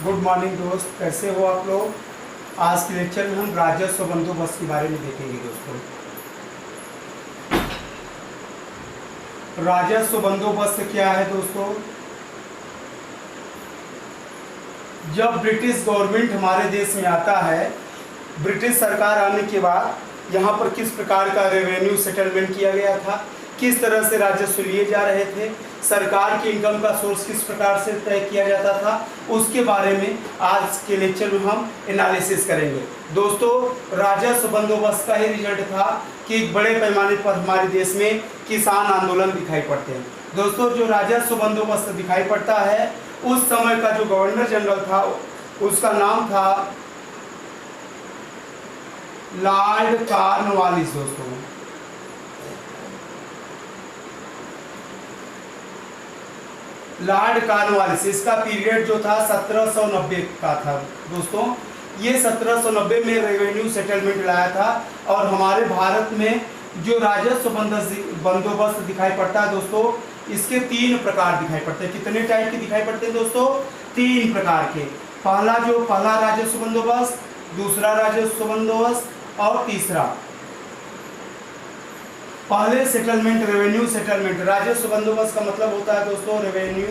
Good morning दोस्त, कैसे हो आप लोग। आज के लेक्चर में हम राजस्व बंदोबस्त के बारे में देखेंगे दोस्तों। राजस्व बंदोबस्त क्या है दोस्तों? जब ब्रिटिश गवर्नमेंट हमारे देश में आता है, ब्रिटिश सरकार आने के बाद यहाँ पर किस प्रकार का रेवेन्यू सेटलमेंट किया गया था, किस तरह से राजस्व लिए जा रहे थे, सरकार की इनकम का सोर्स किस प्रकार से तय किया जाता था, उसके बारे में आज के लेक्चर में हम एनालिसिस करेंगे दोस्तों। राजस्व बंदोबस्त का ही रिजल्ट था कि एक बड़े पैमाने पर हमारे देश में किसान आंदोलन दिखाई पड़ते हैं दोस्तों। जो राजस्व बंदोबस्त दिखाई पड़ता है, उस समय का जो गवर्नर जनरल था उसका नाम था लॉर्ड कॉर्नवालिस दोस्तों। लॉर्ड कॉर्नवालिस, इसका पीरियड जो था 1790 का था दोस्तों। ये 1790 में रेवेन्यू सेटलमेंट लाया था और हमारे भारत में जो राजस्व बंदोबस्त दिखाई पड़ता है दोस्तों, इसके 3 प्रकार दिखाई पड़ते हैं। कितने टाइप के दिखाई पड़ते हैं दोस्तों? 3 प्रकार के। पहला राजस्व बंदोबस्त, दूसरा राजस्व बंदोबस्त और तीसरा। पहले सेटलमेंट रेवेन्यू सेटलमेंट। राजस्व बंदोबस्त का मतलब होता है दोस्तों रेवेन्यू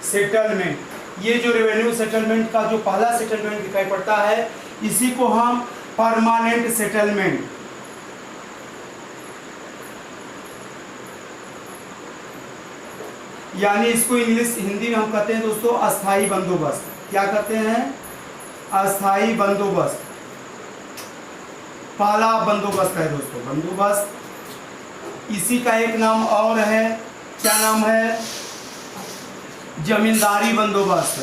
सेटलमेंट। ये जो रेवेन्यू सेटलमेंट का जो पहला सेटलमेंट दिखाई पड़ता है, इसी को हम परमानेंट सेटलमेंट यानी इसको इंग्लिश हिंदी में हम कहते हैं दोस्तों अस्थाई बंदोबस्त। क्या कहते हैं? अस्थाई बंदोबस्त। पहला बंदोबस्त है दोस्तों बंदोबस्त। इसी का एक नाम और है, क्या नाम है? जमींदारी बंदोबस्त।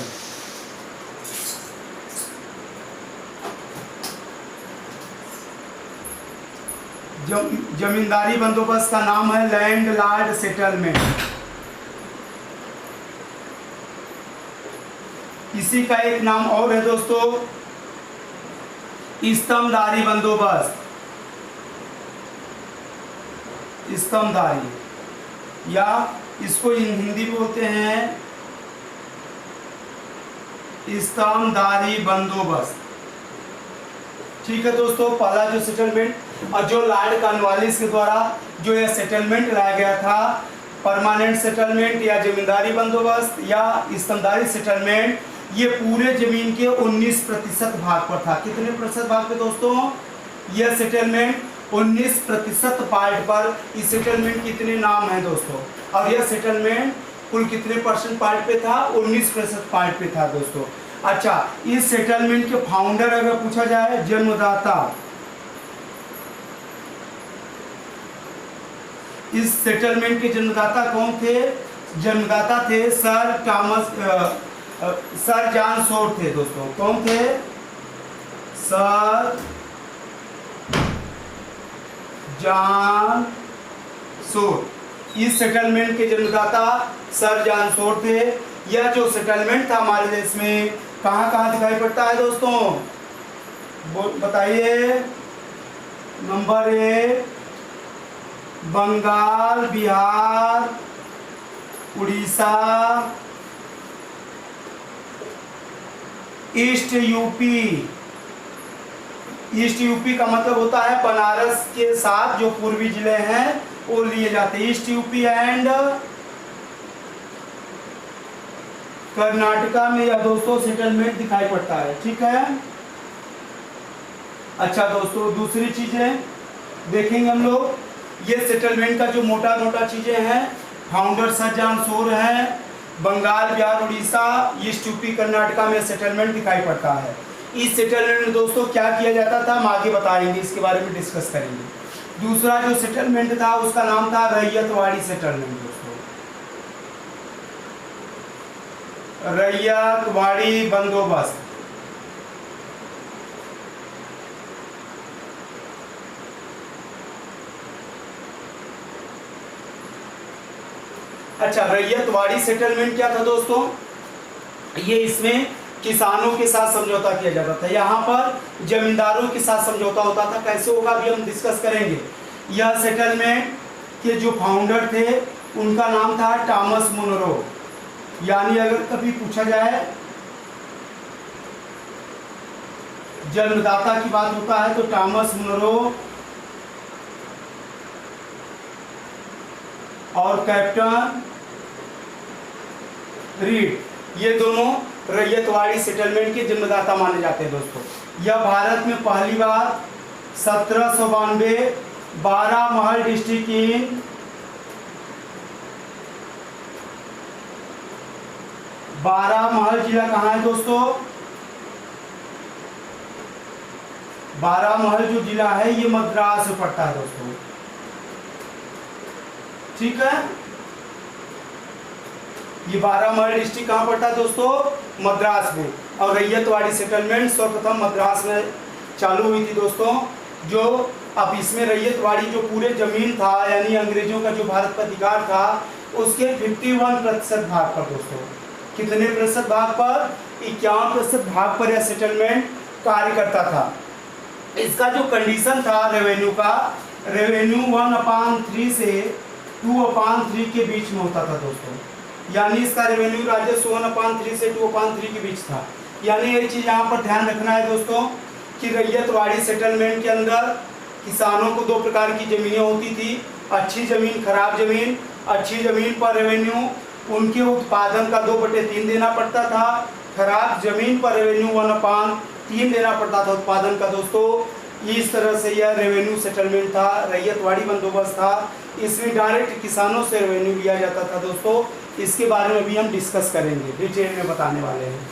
जमींदारी बंदोबस्त का नाम है लैंडलॉर्ड सेटलमेंट। इसी का एक नाम और है दोस्तों स्तंभदारी बंदोबस्त। स्तंभदारी या इसको हिंदी में बोलते हैं स्तंभदारी बंदोबस्त। ठीक है दोस्तों, पहला जो सेटलमेंट और जो लॉर्ड कॉर्नवालिस के द्वारा जो यह सेटलमेंट लाया गया था, परमानेंट सेटलमेंट या जमींदारी बंदोबस्त या स्तंभदारी सेटलमेंट, ये पूरे जमीन के 19% भाग पर था। कितने प्रतिशत भाग पे दोस्तों? यह सेटलमेंट 19% पार्ट पर। इस सेटलमेंट कितने नाम हैं दोस्तों? और यह सेटलमेंट कुल कितने परसेंट पार्ट पे था? 19% पार्ट पे था दोस्तों। अच्छा, इस सेटलमेंट के फाउंडर अगर पूछा जाए, जन्मदाता, इस सेटलमेंट के जन्मदाता कौन थे? जन्मदाता थे सर जॉन शोर थे दोस्तों। कौन थे? Sir John Shore. इस सेटलमेंट के जन्मदाता सर जॉन शोर थे। यह जो सेटलमेंट था हमारे देश में कहाँ कहाँ दिखाई पड़ता है दोस्तों? बताइए। Number 1 Bengal, Bihar, Orissa, east UP. East UP का मतलब होता है बनारस के साथ जो पूर्वी जिले हैं वो लिए जाते हैं। ईस्ट यूपी एंड कर्नाटका में यह दोस्तों सेटलमेंट दिखाई पड़ता है। ठीक है। अच्छा दोस्तों, दूसरी चीजें देखेंगे हम लोग। ये सेटलमेंट का जो मोटा मोटा चीजें हैं, फाउंडर सर जॉन शोर हैं, बंगाल, बिहार, उड़ीसा, ईस्ट यूपी, कर्नाटका में सेटलमेंट दिखाई पड़ता है। इस सेटलमेंट में दोस्तों क्या किया जाता था हम आगे बताएंगे, इसके बारे में डिस्कस करेंगे। दूसरा जो सेटलमेंट था उसका नाम था रैयतवाड़ी सेटलमेंट दोस्तों। रैयतवाड़ी बंदोबस्त। अच्छा, रैयतवाड़ी सेटलमेंट क्या था दोस्तों? ये इसमें किसानों के साथ समझौता किया जाता था। यहाँ पर जमींदारों के साथ समझौता होता था। कैसे होगा अभी हम डिस्कस करेंगे। यह सेटलमेंट के जो फाउंडर थे उनका नाम था टॉमस मुनरो। यानी अगर कभी पूछा जाए जन्मदाता की बात होता है तो थॉमस मुनरो और कैप्टन रीड, ये दोनों रैयतवाड़ी सेटलमेंट के जन्मदाता माने जाते हैं दोस्तों। यह भारत में पहली बार 1792 12 महल डिस्ट्रिक्ट इन 12 महल जिला कहाँ है दोस्तों? 12 महल जो जिला है ये मद्रास में पड़ता है दोस्तों, ठीक है। ये 12 महल डिस्ट्रिक्ट कहाँ पड़ता है दोस्तों? मद्रास में। और रैयतवाड़ी सेटलमेंट सर्वप्रथम मद्रास में चालू हुई थी दोस्तों। जो अब इसमें रैयतवाड़ी जो पूरे जमीन था यानी अंग्रेजों का जो भारत पर अधिकार था उसके 51% भाग पर दोस्तों, कितने प्रतिशत भाग पर? 51% भाग पर यह सेटलमेंट कार्य करता था। इसका जो कंडीशन था रेवेन्यू का, रेवेन्यू 1/3 से 2/3 के बीच में होता था दोस्तों, यानी इसका रेवेन्यू राजस्व 1/3 से 2/3 के बीच था। यानी ये चीज़ यहाँ पर ध्यान रखना है दोस्तों कि रैयतवाड़ी सेटलमेंट के अंदर किसानों को 2 प्रकार की ज़मीनें होती थी, अच्छी ज़मीन, खराब ज़मीन। अच्छी ज़मीन पर रेवेन्यू उनके उत्पादन का 2/3 देना पड़ता था, खराब ज़मीन पर रेवेन्यू 1/3 देना पड़ता था उत्पादन का दोस्तों। इस तरह से यह रेवेन्यू सेटलमेंट था, रैयतवाड़ी बंदोबस्त था। इसमें डायरेक्ट किसानों से रेवेन्यू लिया जाता था दोस्तों। इसके बारे में भी हम डिस्कस करेंगे, डिटेल में बताने वाले हैं।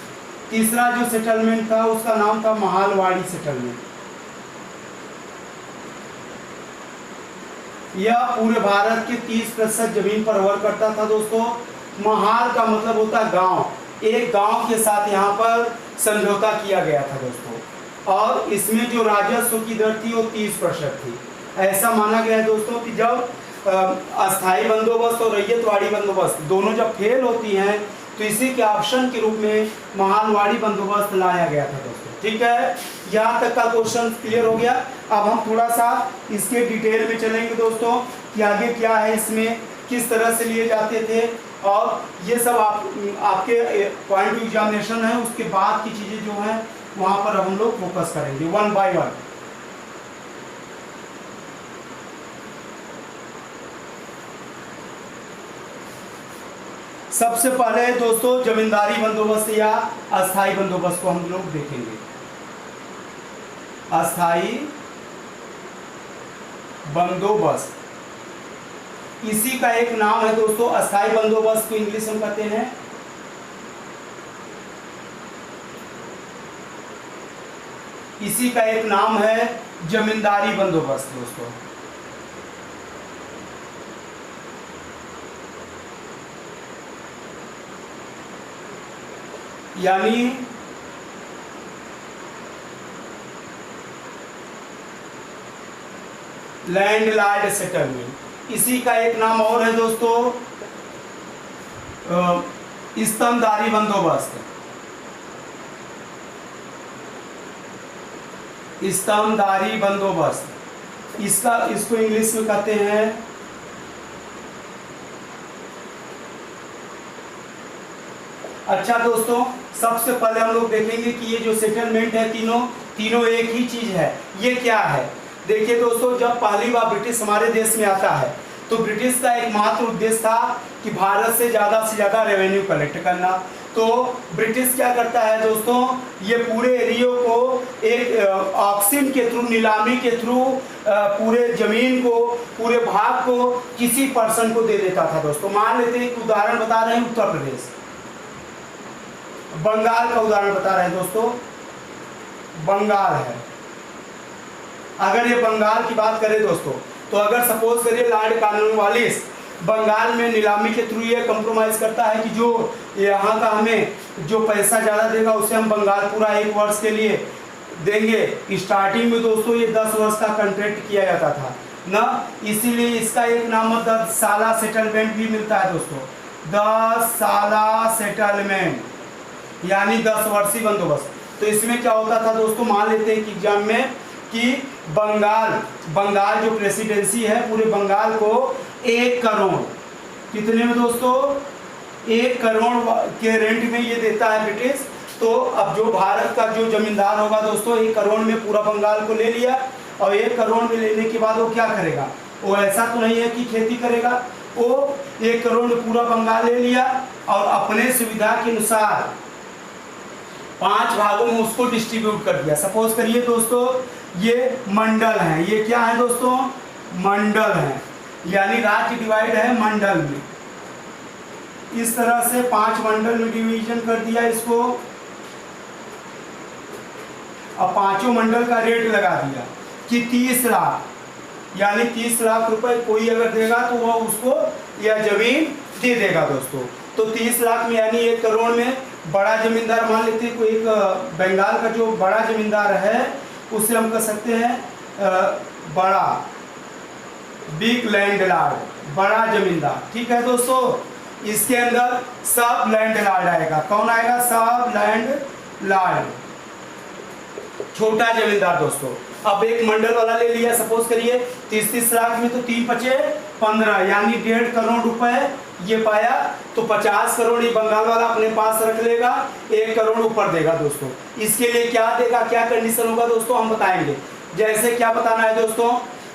तीसरा जो सेटलमेंट था उसका नाम था महालवाड़ी सेटलमेंट। यह पूरे भारत के 30% जमीन पर हुआ करता था दोस्तों। महाल का मतलब होता है गांव, एक गांव के साथ यहाँ पर समझौता किया गया था दोस्तों। और इसमें जो राजस्व की दर थी वो 30% थी। ऐसा माना गया है दोस्तों कि जब अस्थाई बंदोबस्त और रैयतवाड़ी बंदोबस्त दोनों जब फेल होती हैं तो इसी के ऑप्शन के रूप में महालवाड़ी बंदोबस्त लाया गया था दोस्तों, ठीक है। यहाँ तक का क्वेश्चन क्लियर हो गया। अब हम थोड़ा सा इसके डिटेल में चलेंगे दोस्तों कि आगे क्या है, इसमें किस तरह से लिए जाते थे, और ये सब आपके पॉइंट ऑफ एग्जामिनेशन है उसके बाद की चीज़ें जो हैं वहाँ पर हम लोग फोकस करेंगे 1 by 1। सबसे पहले दोस्तों जमींदारी बंदोबस्त या अस्थाई बंदोबस्त को हम लोग देखेंगे। अस्थाई बंदोबस्त, इसी का एक नाम है दोस्तों, अस्थाई बंदोबस्त को इंग्लिश में कहते हैं इसी का एक नाम है जमींदारी बंदोबस्त दोस्तों। यानी लैंडलॉर्ड सेटलमेंट। इसी का एक नाम और है दोस्तों स्तंभधारी बंदोबस्त। स्तंभधारी बंदोबस्त इसको इंग्लिश में कहते हैं अच्छा दोस्तों, सबसे पहले हम लोग देखेंगे कि ये जो सेटलमेंट है तीनों एक ही चीज है। ये क्या है? देखिए दोस्तों, जब पहली बार ब्रिटिश हमारे देश में आता है तो ब्रिटिश का एकमात्र उद्देश्य था कि भारत से ज़्यादा रेवेन्यू कलेक्ट करना। तो ब्रिटिश क्या करता है दोस्तों, ये पूरे एरिया को एक ऑक्शन के थ्रू, नीलामी के थ्रू पूरे जमीन को, पूरे भाग को किसी पर्सन को दे देता था दोस्तों। मान लेते हैं, एक उदाहरण बता रहे हैं, उत्तर प्रदेश, बंगाल का उदाहरण बता रहे हैं दोस्तों, बंगाल है। अगर ये बंगाल की बात करें दोस्तों, तो अगर सपोज करिए लॉर्ड कॉर्नवालिस बंगाल में नीलामी के थ्रू ये कंप्रोमाइज करता है कि जो यहाँ का हमें जो पैसा ज़्यादा देगा उसे हम बंगाल पूरा 1 वर्ष के लिए देंगे। स्टार्टिंग में दोस्तों ये 10 वर्ष का कॉन्ट्रैक्ट किया जाता था ना, इसीलिए इसका एक नाम 10 साला सेटलमेंट भी मिलता है दोस्तों। 10 साला सेटलमेंट यानी 10 वर्षीय बंदोबस्त। तो इसमें क्या होता था दोस्तों, मान लेते हैं कि एग्जाम में कि बंगाल जो प्रेसिडेंसी है पूरे बंगाल को 1 करोड़, कितने में दोस्तों, 1 करोड़ के रेंट में ये देता है ब्रिटिश। तो अब जो भारत का जो जमींदार होगा दोस्तों 1 करोड़ में पूरा बंगाल को ले लिया, और 1 करोड़ में लेने के बाद वो क्या करेगा, वो ऐसा तो नहीं है कि खेती करेगा, वो 1 करोड़ में पूरा बंगाल ले लिया और अपने सुविधा के अनुसार 5 भागों में उसको डिस्ट्रीब्यूट कर दिया। सपोज करिए दोस्तों ये मंडल है, ये क्या है दोस्तों, मंडल है, यानी राज्य डिवाइड है मंडल में। इस तरह से 5 मंडल में डिवीजन कर दिया इसको। अब 5 मंडल का रेट लगा दिया कि 30 लाख, यानी 30 लाख रुपए कोई अगर देगा तो वह उसको यह जमीन दे देगा दोस्तों। तो 30 लाख में यानी 1 करोड़ में बड़ा जमींदार मान लेते हैं, कोई एक बंगाल का जो बड़ा जमींदार है उससे हम कह सकते हैं बड़ा, बिग लैंडलॉर्ड, बड़ा जमींदार। ठीक है दोस्तों, इसके अंदर सब लैंडलॉर्ड आएगा। कौन आएगा, सब लैंडलॉर्ड, छोटा जमींदार दोस्तों। अब एक मंडल वाला ले लिया, सपोज करिए 30 लाख में, तो 3 पचे 15, यानी 1.5 करोड़ रुपए ये पाया। तो 50 करोड़ ये बंगाल वाला अपने पास रख लेगा, 1 करोड़ ऊपर देगा दोस्तों। इसके लिए क्या देगा, क्या कंडीशन होगा दोस्तों, हम बताएंगे। जैसे क्या बताना है दोस्तों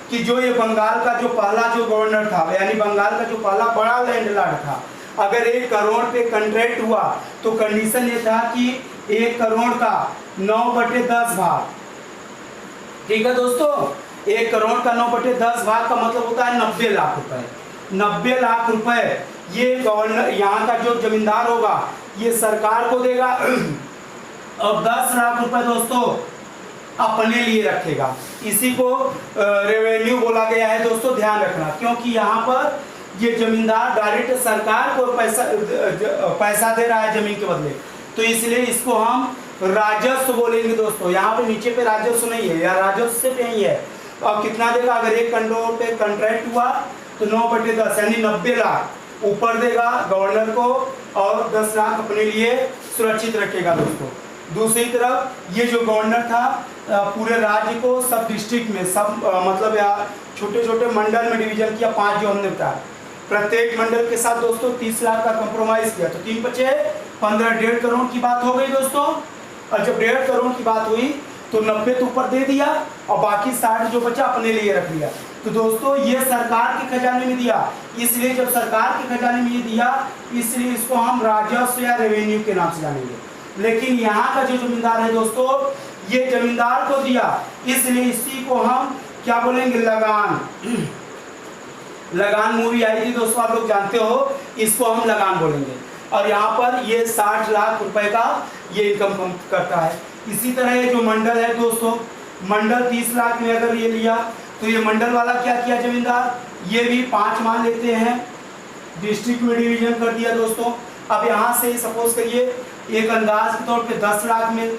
कि जो ये बंगाल का जो पहला जो गवर्नर था, यानी बंगाल का जो पहला बड़ा लैंडलॉर्ड था, अगर 1 करोड़ पे कॉन्ट्रैक्ट हुआ तो कंडीशन ये था कि 1 करोड़ का 9/10 भाग। ठीक है दोस्तों, 1 करोड़ का 9/10 भाग का मतलब होता है 90 लाख रुपए। 90 लाख रुपए ये गवर्नर, यहाँ का जो जमींदार होगा ये सरकार को देगा, और 10 लाख रुपए दोस्तों अपने लिए रखेगा। इसी को रेवेन्यू बोला गया है दोस्तों, ध्यान रखना, क्योंकि यहाँ पर ये जमींदार डायरेक्ट सरकार को पैसा दे रहा है जमीन के बदले, तो इसलिए इसको हम राजस्व बोलेंगे दोस्तों। यहाँ पे नीचे पे राजस्व नहीं है, या राजस्व पे ही है। तो अब कितना देगा, अगर 1 करोड़ पे कॉन्ट्रैक्ट हुआ तो 9/10 यानी 90 लाख ऊपर देगा गवर्नर को, और 10 लाख अपने लिए सुरक्षित रखेगा दोस्तों। दूसरी तरफ ये जो गवर्नर था पूरे राज्य को सब डिस्ट्रिक्ट में सब मतलब यहाँ छोटे छोटे मंडल में डिवीजन किया, 5 जो हमने बताया। प्रत्येक मंडल के साथ दोस्तों 30 लाख का कंप्रोमाइज किया, तो 3 पचे 15, 1.5 करोड़ की बात हो गई दोस्तों। और जब 1.5 करोड़ की बात हुई तो 90 तो ऊपर दे दिया, और बाकी 60 जो बचा अपने लिए रख लिया। तो दोस्तों ये सरकार के खजाने में दिया, इसलिए जब सरकार के खजाने में ये दिया, इसलिए इसको हम राजस्व या रेवेन्यू के नाम से जानेंगे। लेकिन यहाँ का जो जमींदार है दोस्तों, ये जमींदार को दिया, इसलिए इसी को हम क्या बोलेंगे, लगान। लगान मूवी आई थी दोस्तों, आप लोग जानते हो, इसको हम लगान बोलेंगे। और यहाँ पर ये 60 लाख रुपए का ये इनकम करता है। इसी तरह ये जो मंडल है दोस्तों, मंडल 30 लाख में अगर ये लिया, तो ये मंडल वाला क्या किया जमींदार, ये भी 5 मान लेते हैं, डिस्ट्रिक्ट में डिवीजन कर दिया दोस्तों। अब यहाँ से सपोज करिए एक अंदाज के तौर पे 10 लाख में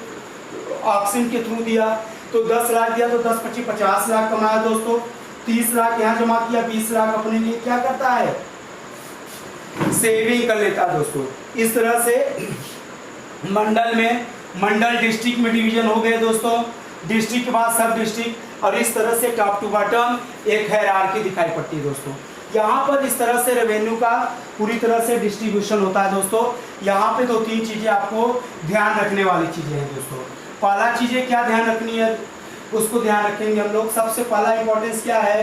ऑक्शन के थ्रू दिया, तो 10 लाख दिया तो 10 पच्चीस 50 लाख कमाया दोस्तों। 30 लाख यहाँ जमा किया, 20 लाख अपने लिए क्या करता है, सेविंग कर लेता है दोस्तों। इस तरह से मंडल में, मंडल डिस्ट्रिक्ट में डिवीजन हो गए दोस्तों, डिस्ट्रिक्ट के बाद सब डिस्ट्रिक्ट, और इस तरह से टॉप टू बॉटम एक हायरार्की दिखाई पड़ती है दोस्तों। यहाँ पर इस तरह से रेवेन्यू का पूरी तरह से डिस्ट्रीब्यूशन होता है दोस्तों। यहाँ पे 2-3 चीज़ें आपको ध्यान रखने वाली चीज़ें हैं दोस्तों। पहला चीज़ें क्या ध्यान रखनी है, उसको ध्यान रखेंगे हम लोग। सबसे पहला इंपॉर्टेंस क्या है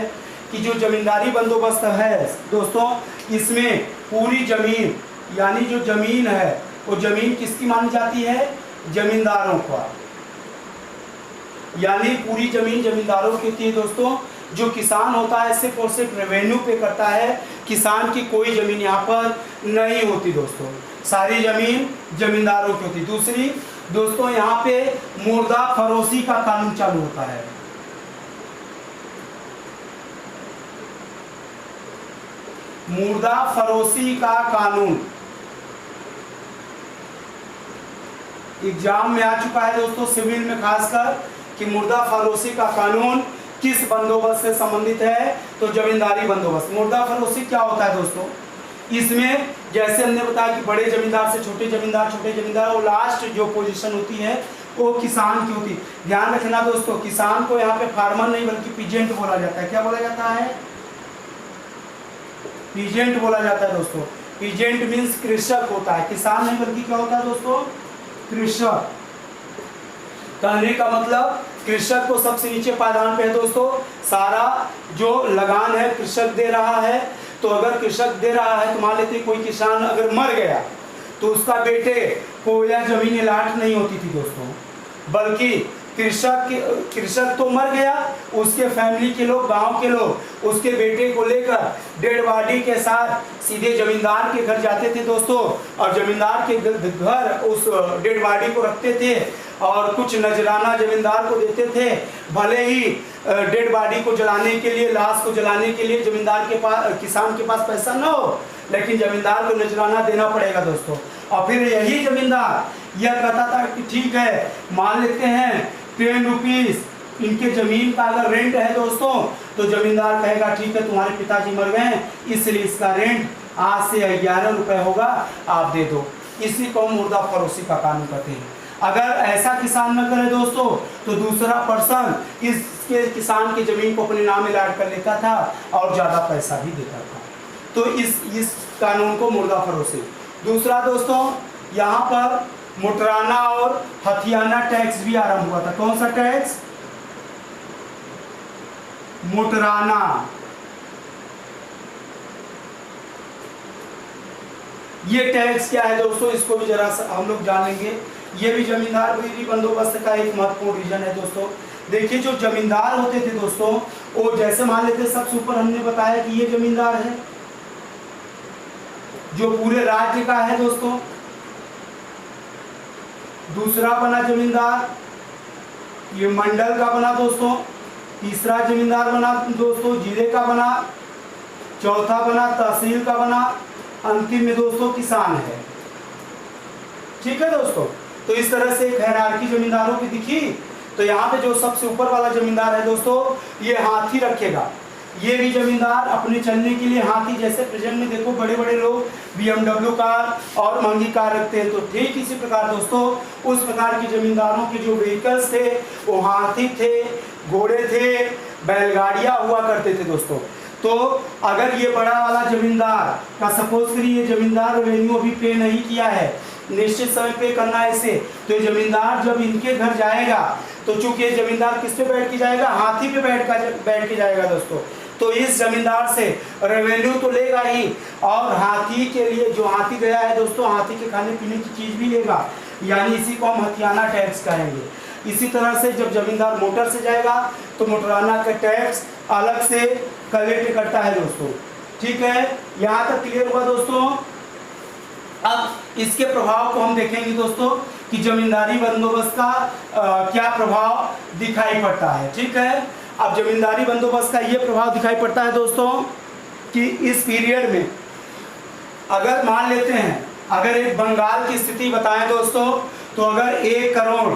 कि जो जमींदारी बंदोबस्त है दोस्तों, इसमें पूरी जमीन, यानी जो जमीन है वो जमीन किसकी मानी जाती है, जमींदारों का, यानी पूरी जमीन जमींदारों की होती है दोस्तों। जो किसान होता है सिर्फ और सिर्फ रेवेन्यू पे करता है, किसान की कोई जमीन यहाँ पर नहीं होती दोस्तों, सारी जमीन जमींदारों की होती। दूसरी दोस्तों, यहाँ पे मुर्दा फरोशी का कानून चालू होता है। मुर्दा फरोशी का कानून एग्जाम में आ चुका है दोस्तों, सिविल में खासकर, कि मुर्दा फरोशी का कानून किस बंदोबस्त से संबंधित है, तो जमींदारी बंदोबस्त। मुर्दा फरोशी क्या होता है दोस्तों, इसमें जैसे हमने बताया कि बड़े जमींदार से छोटे जमींदार और लास्ट जो पोजीशन होती है वो किसान की होती है। ध्यान रखना दोस्तों, किसान को यहाँ पे फार्मर नहीं बल्कि पीजेंट बोला जाता है। क्या बोला जाता है, पीजेंट बोला जाता है दोस्तों। पीजेंट मीन्स कृषक होता है, किसान नहीं बल्कि क्या होता है दोस्तों, कृषक। कहने का मतलब कृषक को सबसे नीचे पायदान पे है दोस्तों, सारा जो लगान है कृषक दे रहा है। तो अगर कृषक दे रहा है तो मान लेते हैं कोई किसान अगर मर गया तो उसका बेटे को यह जमीन अलाट नहीं होती थी दोस्तों, बल्कि कृषक तो मर गया, उसके फैमिली के लोग, गांव के लोग उसके बेटे को लेकर डेड बॉडी के साथ सीधे जमींदार के घर जाते थे दोस्तों, और जमींदार के घर उस डेड बॉडी को रखते थे और कुछ नजराना जमींदार को देते थे। भले ही डेड बॉडी को जलाने के लिए, लाश को जलाने के लिए जमींदार के पास, किसान के पास पैसा न हो, लेकिन जमींदार को नजराना देना पड़ेगा दोस्तों। और फिर यही जमींदार यह कहता था कि ठीक है, मान लेते हैं 10 रुपीज इनके जमीन का अगर रेंट है दोस्तों, तो जमींदार कहेगा ठीक है तुम्हारे पिताजी मर गए इसलिए इसका रेंट आज से 11 रुपए होगा, आप दे दो। इसी को मुर्दा फरोशी का कानून कहते हैं। अगर ऐसा किसान न करे दोस्तों तो दूसरा पर्सन इसके किसान की जमीन को अपने नाम अलाट कर लेता था और ज्यादा पैसा भी देता था। तो इस कानून को मुर्दा फरोशी। दूसरा दोस्तों, यहाँ पर मोटराना और हथियाना टैक्स भी आरंभ हुआ था। कौन सा टैक्स? मोटराना। ये टैक्स क्या है दोस्तों, इसको भी जरा हम लोग जान लेंगे। ये भी जमींदार विरोधी बंदोबस्त का एक महत्वपूर्ण रीजन है दोस्तों। देखिए जो जमींदार होते थे दोस्तों, वो जैसे मान लेते सबसे ऊपर हमने बताया कि ये जमींदार है जो पूरे राज्य का है दोस्तों। दूसरा बना जमींदार, ये मंडल का बना दोस्तों। तीसरा जमींदार बना दोस्तों जिले का बना। चौथा बना तहसील का बना। अंतिम में दोस्तों किसान है। ठीक है दोस्तों, तो इस तरह से एक हायरार्की जमींदारों की दिखी। तो यहाँ पे जो सबसे ऊपर वाला जमींदार है दोस्तों, ये हाथी रखेगा। ये भी जमींदार अपने चलने के लिए हाथी, जैसे प्रेजेंट में देखो बड़े बड़े लोग BMW कार और महंगी कार रखते हैं, तो ठीक इसी प्रकार दोस्तों उस प्रकार के जमींदारों के जो व्हीकल्स थे वो हाथी थे, घोड़े थे, बैलगाड़ियाँ हुआ करते थे दोस्तों। तो अगर ये बड़ा वाला जमींदार का सपोज करिए जमींदार रेवेन्यू अभी पे नहीं किया है, निश्चित समय पे करना है इसे, तो जमींदार जब इनके घर जाएगा तो चूंकि ये जमींदार किस पे बैठ के जाएगा, हाथी पे बैठ के जाएगा दोस्तों। तो इस जमींदार से रेवेन्यू तो लेगा ही, और हाथी के लिए जो हाथी गया है दोस्तों, हाथी के खाने पीने की चीज भी लेगा, यानी इसी को हम हथियाना टैक्स कहेंगे। इसी तरह से जब जमींदार मोटर से जाएगा तो मोटराना का टैक्स अलग से कलेक्ट करता है दोस्तों। ठीक है, यहाँ तक क्लियर हुआ दोस्तों। अब इसके प्रभाव को हम देखेंगे दोस्तों कि जमींदारी बंदोबस्त का क्या प्रभाव दिखाई पड़ता है। ठीक है, अब जमींदारी बंदोबस्त का ये प्रभाव दिखाई पड़ता है दोस्तों कि इस पीरियड में अगर मान लेते हैं, अगर एक बंगाल की स्थिति बताएं दोस्तों, तो अगर 1 करोड़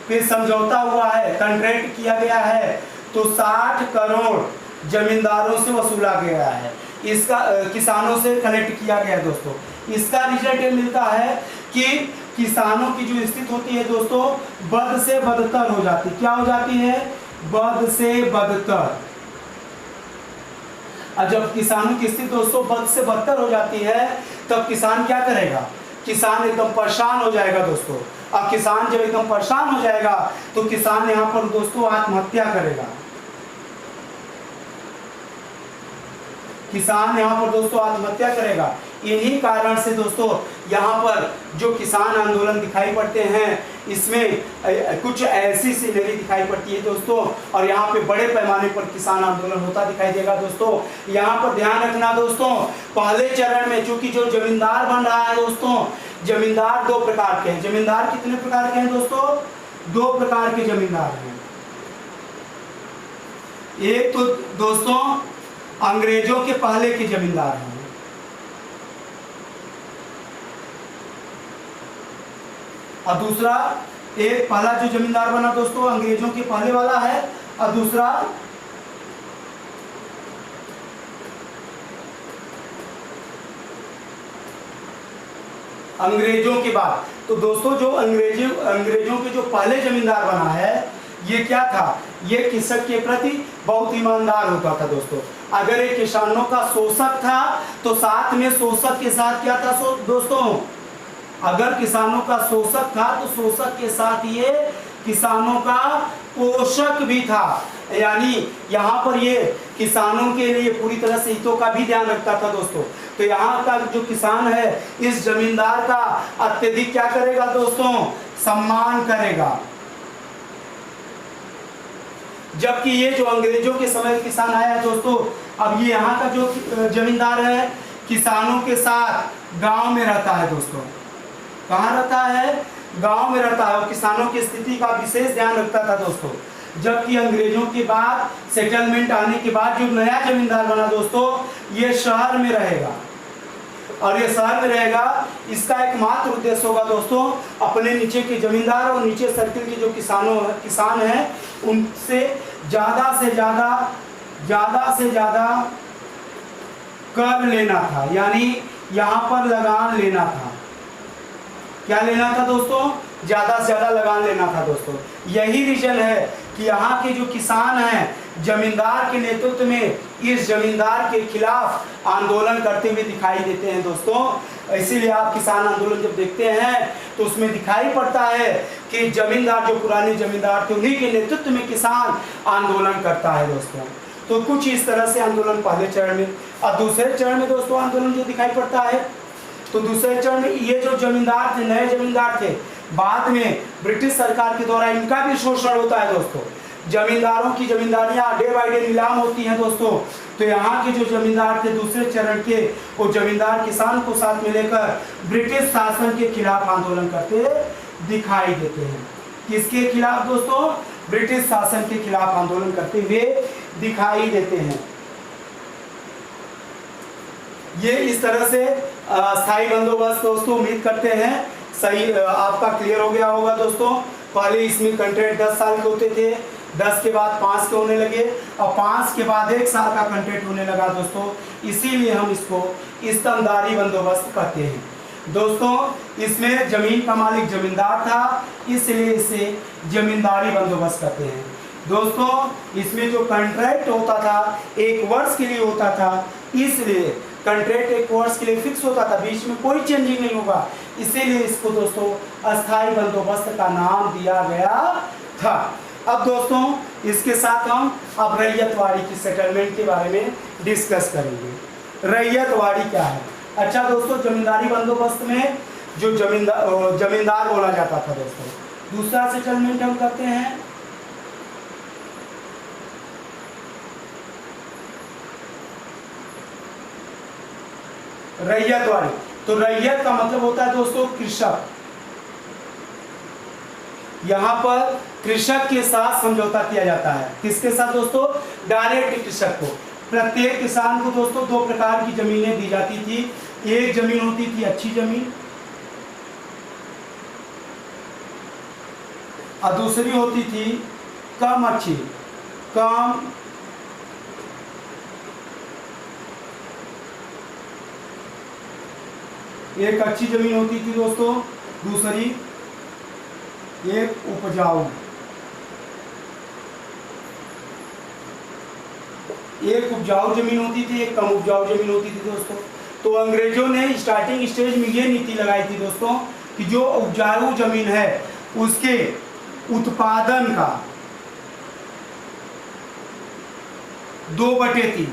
पे समझौता हुआ है, कॉन्ट्रैक्ट किया गया है, तो 60 करोड़ जमींदारों से वसूला गया है, इसका किसानों से कलेक्ट किया गया है दोस्तों। इसका रिजल्ट ये मिलता है कि किसानों की जो स्थिति होती है दोस्तों, बद से बदतर हो जाती। क्या हो जाती है? बद से बदतर। और जब किसानों की स्थिति दोस्तों बद से बदतर हो जाती है, तब किसान क्या करेगा? किसान एकदम परेशान हो जाएगा दोस्तों। अब किसान जब एकदम परेशान हो जाएगा तो किसान यहाँ पर दोस्तों आत्महत्या करेगा। किसान यहाँ पर दोस्तों आत्महत्या करेगा। इन्हीं कारण से दोस्तों यहाँ पर जो किसान आंदोलन दिखाई पड़ते हैं, इसमें कुछ ऐसी सीनरी दिखाई पड़ती है दोस्तों, और यहाँ पे बड़े पैमाने पर किसान आंदोलन होता दिखाई देगा दोस्तों। यहाँ पर ध्यान रखना दोस्तों, पहले चरण में चूंकि जो जमींदार बन रहा है दोस्तों, जमींदार 2 प्रकार के हैं। जमींदार कितने प्रकार के हैं दोस्तों? 2 प्रकार के जमींदार हैं। एक तो दोस्तों अंग्रेजों के पहले के जमींदार हैं, और दूसरा एक पहला जो जमींदार बना दोस्तों अंग्रेजों के पहले वाला है, और दूसरा अंग्रेजों के बाद। तो दोस्तों जो अंग्रेजों के जो पहले जमींदार बना है, ये क्या था? ये किसान के प्रति बहुत ईमानदार होता था दोस्तों। अगर एक किसानों का शोषक था तो साथ में शोषक के साथ क्या था दोस्तों, अगर किसानों का शोषक था तो शोषक के साथ ये किसानों का पोषक भी था। यानी यहाँ पर ये किसानों के लिए पूरी तरह से हितों का भी ध्यान रखता था दोस्तों। तो यहाँ का जो किसान है इस जमींदार का अत्यधिक क्या करेगा दोस्तों, सम्मान करेगा। जबकि ये जो अंग्रेजों के समय किसान आया दोस्तों, अब ये यहाँ का जो जमींदार है किसानों के साथ गांव में रहता है दोस्तों। कहाँ रहता है, गांव में रहता है और किसानों की स्थिति का विशेष ध्यान रखता था दोस्तों। जबकि अंग्रेजों के बाद सेटलमेंट आने के बाद जो नया जमींदार बना दोस्तों, ये शहर में रहेगा और ये शहर में रहेगा। इसका एकमात्र उद्देश्य होगा दोस्तों, अपने नीचे के जमींदार और नीचे सर्किल के जो किसान हैं उनसे ज़्यादा से ज़्यादा कर लेना था। यानी यहाँ पर लगान लेना था। क्या लेना था दोस्तों, ज़्यादा से ज़्यादा लगान लेना था दोस्तों। यही रीजन है कि यहाँ के जो किसान हैं जमींदार के नेतृत्व में इस जमींदार के खिलाफ आंदोलन करते हुए दिखाई देते हैं दोस्तों। इसीलिए आप किसान आंदोलन जब देखते हैं तो उसमें दिखाई पड़ता है कि जमींदार जो पुराने जमींदार थे उन्हीं के नेतृत्व में किसान आंदोलन करता है दोस्तों। तो कुछ इस तरह से आंदोलन पहले चरण में। और दूसरे चरण में दोस्तों आंदोलन जो दिखाई पड़ता है, तो दूसरे चरण में ये जो जमींदार थे, नए जमींदार थे, बाद में ब्रिटिश सरकार के द्वारा इनका भी शोषण होता है दोस्तों। जमींदारों की जमींदारियां डे बाय डे नीलाम होती हैं दोस्तों। तो यहाँ के जो जमींदार थे दूसरे चरण के, वो जमींदार किसान को साथ में लेकर ब्रिटिश शासन के खिलाफ आंदोलन करते दिखाई देते हैं। किसके खिलाफ दोस्तों, ब्रिटिश शासन के खिलाफ आंदोलन करते हुए दिखाई देते हैं। ये इस तरह से स्थायी बंदोबस्त दोस्तों उम्मीद करते हैं सही आपका क्लियर हो गया होगा दोस्तों। पहले इसमें कंट्रेक्ट 10 साल के होते थे, 10 के बाद 5 के होने लगे और 5 के बाद 1 साल का कंट्रेक्ट होने लगा दोस्तों। इसीलिए हम इसको स्तंभदारी बंदोबस्त कहते हैं दोस्तों। इसमें जमीन का मालिक जमींदार था, इसलिए इसे जमींदारी बंदोबस्त कहते हैं दोस्तों। इसमें जो कॉन्ट्रैक्ट होता था 1 वर्ष के लिए होता था, इसलिए कॉन्ट्रैक्ट 1 वर्ष के लिए फिक्स होता था, बीच में कोई चेंजिंग नहीं होगा। इसीलिए इसको दोस्तों अस्थायी बंदोबस्त का नाम दिया गया था। अब दोस्तों इसके साथ हम अब रैयतवाड़ी की सेटलमेंट के बारे में डिस्कस करेंगे। रैयतवाड़ी क्या है? अच्छा दोस्तों, जमींदारी बंदोबस्त में जो जमींदार बोला जाता था दोस्तों। दूसरा सेटलमेंट हम करते हैं रैयतवाड़ी। तो रैयत का मतलब होता है दोस्तों कृषक। यहाँ पर कृषक के साथ समझौता किया जाता है। किसके साथ दोस्तों? डायरेक्ट कृषक को। प्रत्येक किसान को दोस्तों 2 प्रकार की जमीनें दी जाती थी। एक जमीन होती थी अच्छी जमीन और दूसरी होती थी कम अच्छी, कम एक अच्छी जमीन होती थी दोस्तों, दूसरी एक उपजाऊ। एक उपजाऊ जमीन होती थी, एक कम उपजाऊ जमीन होती थी दोस्तों। तो अंग्रेजों ने स्टार्टिंग स्टेज में ये नीति लगाई थी दोस्तों कि जो उपजाऊ जमीन है उसके उत्पादन का 2/3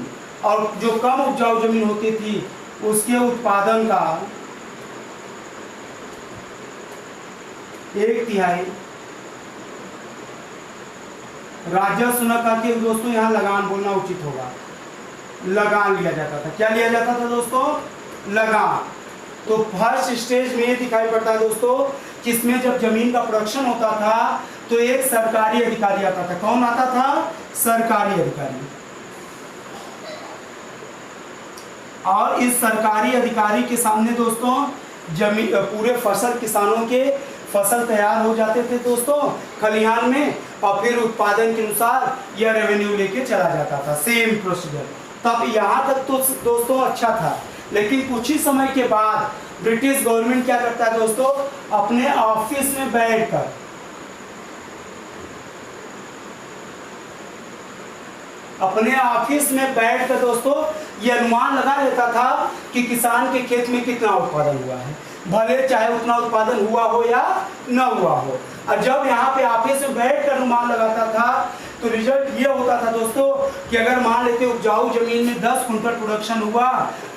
और जो कम उपजाऊ जमीन होती थी उसके उत्पादन का 1/3 राजस्व न करके दोस्तों, यहाँ लगान बोलना उचित होगा, लगान लिया जाता था। क्या लिया जाता था दोस्तों? लगान। तो फर्स्ट स्टेज में ये दिखाई पड़ता है दोस्तों कि इसमें जब जमीन का प्रोडक्शन होता था तो एक सरकारी अधिकारी आता था। कौन आता था? सरकारी अधिकारी। और इस सरकारी अधिकारी के सामने दोस्तों जमीन पूरे फसल, किसानों के फसल तैयार हो जाते थे दोस्तों खलिहान में, और फिर उत्पादन के अनुसार यह रेवेन्यू लेके चला जाता था। Same procedure. तब यहाँ तक तो दोस्तों अच्छा था, लेकिन कुछ ही समय के बाद ब्रिटिश गवर्नमेंट क्या करता है दोस्तों, अपने ऑफिस में बैठकर अपने ऑफिस में बैठ कर दोस्तों ये अनुमान लगा लेता था कि किसान के खेत में कितना उत्पादन हुआ है, भले चाहे उतना उत्पादन हुआ हो या न हुआ हो। और जब यहाँ पे ऑफिस में बैठ कर अनुमान लगाता था तो रिजल्ट ये होता था दोस्तों कि अगर मान लेते उपजाऊ जमीन में 10 कुंटल प्रोडक्शन हुआ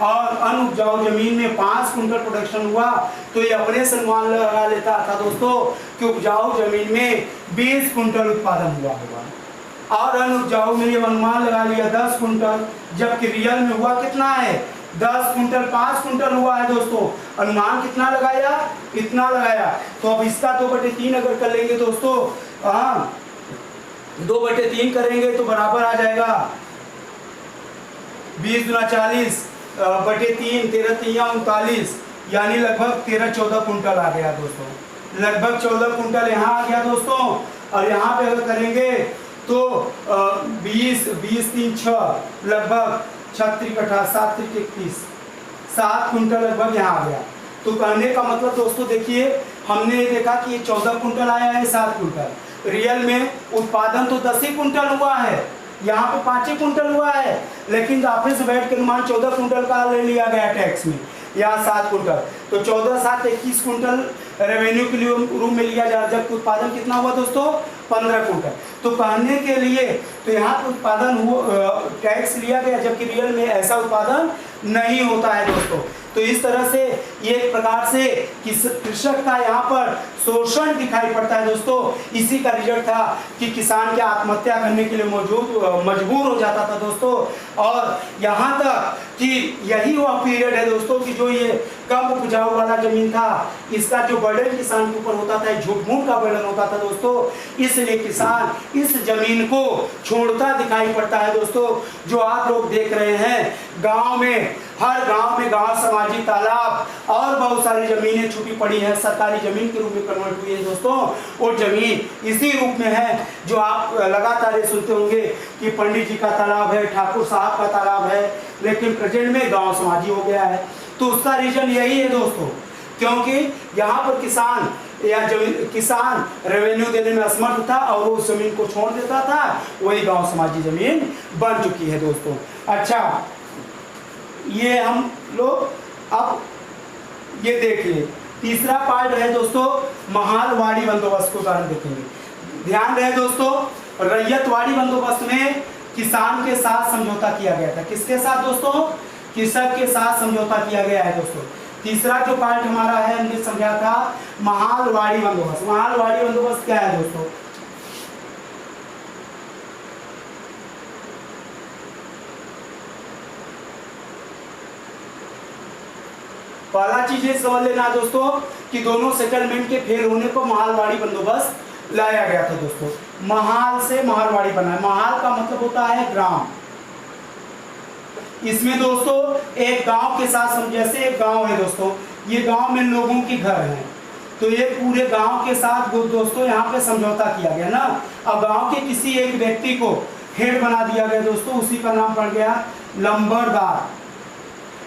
और अनउपजाऊ जमीन में 5 कुंटल प्रोडक्शन हुआ तो ये अपने से अनुमान लगा लेता था दोस्तों कि उपजाऊ जमीन में 20 कुंटल उत्पादन हुआ होगा और अनउपजाऊ में ये अनुमान लगा लिया 10 कुंटल, जबकि रियल में हुआ कितना है 10 कुंटल 5 कुंटल हुआ है दोस्तों। अनुमान कितना लगाया, इतना लगाया। तो अब इसका 2/3 अगर कर लेंगे दोस्तों, 2/3 करेंगे तो बराबर आ जाएगा 20 × 40 /3, 13 × 39, यानी लगभग 13-14 कुंटल आ गया दोस्तों। लगभग 14 कुंटल यहाँ आ गया दोस्तों। और यहाँ पे अगर करेंगे तो 20 3 6 लगभग 36 × 7 31 7 कुंटल लगभग यहाँ आ गया। तो कहने का मतलब दोस्तों देखिए हमने ये देखा कि ये 14 कुंटल आया है, 7 कुंटल। रियल में उत्पादन तो 10 ही कुंटल हुआ है, यहाँ पे 5 ही कुंटल हुआ है, लेकिन ऑफिस बैठ के अनुमान 14 कुंटल का ले लिया गया टैक्स में, यहाँ 7 कुंटल। तो 14 7 21 कुंटल रेवेन्यू के लिए रूप में लिया जा, जबकि उत्पादन कितना हुआ दोस्तों 15 कुंटल। तो कहने के लिए तो यहाँ पर उत्पादन हुआ टैक्स लिया गया, जबकि रियल में ऐसा उत्पादन नहीं होता है दोस्तों। तो इस तरह से ये एक प्रकार से कृषक का यहाँ पर शोषण दिखाई पड़ता है दोस्तों। इसी का रिजल्ट था कि किसान के आत्महत्या करने के लिए मजबूर हो जाता था दोस्तों। और यहाँ तक कि यही वह पीरियड है दोस्तों कि जो ये कम उपजाऊ वाला जमीन था, इसका जो बर्डन किसान के ऊपर होता था, झूठ मूठ का बर्डन होता था दोस्तों। इसलिए किसान इस जमीन को छोड़ता दिखाई पड़ता है दोस्तों। जो आप लोग देख रहे हैं गांव में, हर गांव में गांव समाजी तालाब और बहुत सारी जमीनें छुपी पड़ी हैं, सरकारी जमीन के रूप में कन्वर्ट हुई है दोस्तों। वो जमीन इसी रूप में है जो आप लगातार ये सुनते होंगे कि पंडित जी का तालाब है, ठाकुर साहब का तालाब है, लेकिन प्रेजेंट में गांव समाजी हो गया है। तो उसका रीजन यही है दोस्तों, क्योंकि यहाँ पर किसान रेवेन्यू देने में असमर्थ था और वो उस जमीन को छोड़ देता था, वही गांव समाजी जमीन बन चुकी है दोस्तों। अच्छा, ये हम लोग अब ये देख ले। तीसरा पार्ट है दोस्तों महालवाड़ी बंदोबस्त को कारण देखेंगे। ध्यान रहे दोस्तों, रैयतवाड़ी बंदोबस्त में किसान के साथ समझौता किया गया था। किसके साथ दोस्तों? कृषक के साथ समझौता किया गया है दोस्तों। तीसरा जो पार्ट हमारा है, हमने समझा था महालवाड़ी बंदोबस्त। महालवाड़ी बंदोबस्त क्या है दोस्तों? पहला चीज ये समझ लेना दोस्तों कि दोनों सेटलमेंट के फेल होने पर महालवाड़ी बंदोबस्त लाया गया था दोस्तों। महाल से महालवाड़ी बना है। महाल का मतलब होता है ग्राम। इसमें दोस्तों एक गांव के साथ, जैसे एक गांव है दोस्तों, ये गांव में लोगों के घर हैं, तो ये पूरे गांव के साथ दोस्तों यहाँ पे समझौता किया गया ना। अब गांव के किसी एक व्यक्ति को हेड बना दिया गया दोस्तों, उसी का नाम पड़ गया लंबरदार।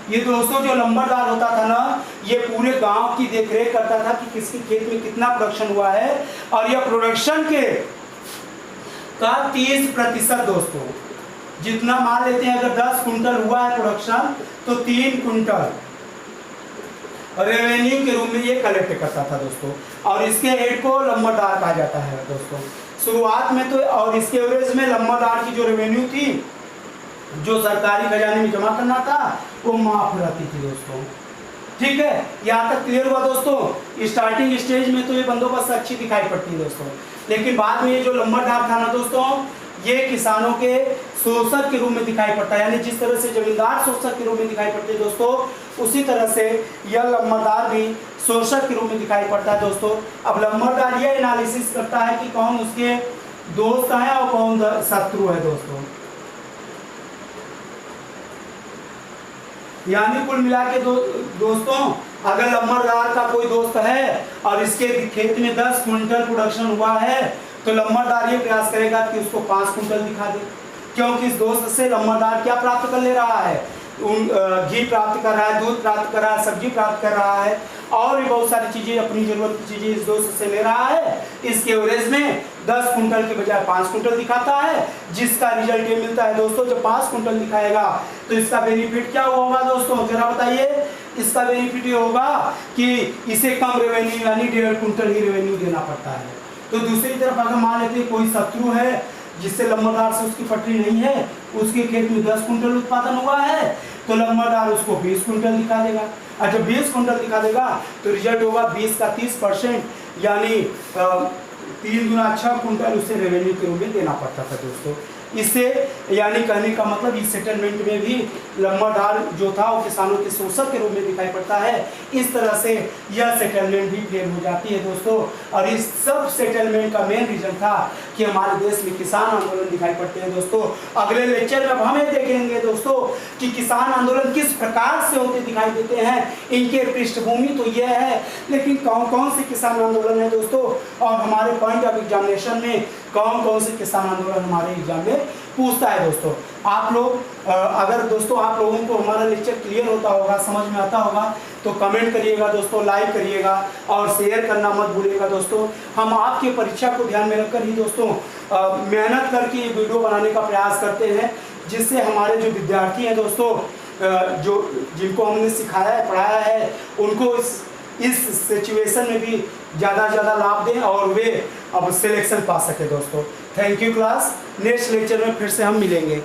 ये दोस्तों जो लंबरदार होता था ना, ये पूरे गांव की देखरेख करता था कि किसके खेत में कितना प्रोडक्शन हुआ है, और यह प्रोडक्शन के का 30% दोस्तों, जितना मान लेते हैं अगर 10 कुंटल हुआ है प्रोडक्शन तो 3 कुंटल रेवेन्यू के रूप में ये कलेक्ट करता था दोस्तों। और इसके हेड को लंबरदार कहा जाता है दोस्तों। शुरुआत में तो, और इसके एवरेज में लंबरदार की जो रेवेन्यू थी, जो सरकारी खजाने में जमा करना था, वो माफ रहती थी दोस्तों। ठीक है, यहाँ तक क्लियर हुआ दोस्तों। स्टार्टिंग स्टेज में तो ये बंदोबस्त अच्छी दिखाई पड़ती है दोस्तों, लेकिन बाद में ये जो लंबरदार था ना दोस्तों, ये किसानों के शोषक के रूप में दिखाई पड़ता है। यानी जिस तरह से जमींदार शोषक के रूप में दिखाई पड़ते हैं दोस्तों, उसी तरह से यह लंबरदार भी शोषक के रूप में दिखाई पड़ता है दोस्तों। अब लंबरदार ये एनालिसिस करता है कि कौन उसके दोस्त हैं और कौन शत्रु है दोस्तों। यानी कुल मिला के दोस्तों, अगर लंबरदार का कोई दोस्त है और इसके खेत में 10 कुंटल प्रोडक्शन हुआ है, तो लंबरदार ये प्रयास करेगा कि उसको 5 कुंटल दिखा दे, क्योंकि इस दोस्त से लंबरदार क्या प्राप्त कर ले रहा है? घी प्राप्त कर रहा है, दूध प्राप्त कर रहा है, सब्जी प्राप्त कर रहा है और भी बहुत सारी चीज़ें, अपनी ज़रूरत की चीज़ें इस दोस्त से ले रहा है। इसके एवरेज में 10 कुंटल के बजाय 5 कुंटल दिखाता है, जिसका रिजल्ट ये मिलता है दोस्तों, जब 5 कुंटल दिखाएगा तो इसका बेनिफिट क्या होगा दोस्तों, जरा बताइए। इसका बेनिफिट ये होगा कि इसे कम रेवेन्यू यानी 1.5 कुंटल ही रेवेन्यू देना पड़ता है। तो दूसरी तरफ अगर मान लेते हैं कोई शत्रु है जिससे लंबरदार से उसकी पटरी नहीं है, उसके खेत में 10 कुंटल उत्पादन हुआ है, तो लंबरदार उसको 20 कुंटल दिखा देगा। और जब 20 कुंटल दिखा देगा तो रिजल्ट होगा 20 का 30%, यानी 3 गुना 6 कुंटल उसे रेवेन्यू के रूप में देना पड़ता था दोस्तों। इससे यानी कहने का मतलब इस सेटलमेंट में भी लंबरदार जो था वो किसानों के शोषक के रूप में दिखाई पड़ता है। इस तरह से यह सेटलमेंट भी फेल हो जाती है दोस्तों। और इस सब सेटलमेंट का मेन रीजन था कि हमारे देश में किसान आंदोलन दिखाई पड़ते हैं दोस्तों। अगले लेक्चर में अब हमें देखेंगे दोस्तों कि किसान आंदोलन किस प्रकार से होते दिखाई देते हैं, इनके पृष्ठभूमि तो यह है, लेकिन कौन कौन से किसान आंदोलन है दोस्तों, और हमारे पॉइंट ऑफ एग्जामिनेशन में कौन कौन से किसान आंदोलन हमारे एग्जाम में पूछता है दोस्तों। आप लोग अगर दोस्तों आप लोगों को हमारा लेक्चर क्लियर होता होगा, समझ में आता होगा, तो कमेंट करिएगा दोस्तों, लाइक करिएगा और शेयर करना मत भूलिएगा दोस्तों। हम आपकी परीक्षा को ध्यान में रखकर ही दोस्तों मेहनत करके ये वीडियो बनाने का प्रयास करते हैं, जिससे हमारे जो विद्यार्थी हैं दोस्तों, जो जिनको हमने सिखाया है, पढ़ाया है, उनको इस सिचुएशन में भी ज़्यादा से ज़्यादा लाभ दें और वे अब सिलेक्शन पा सके दोस्तों। Thank you class. Next lecture में फिर से हम मिलेंगे।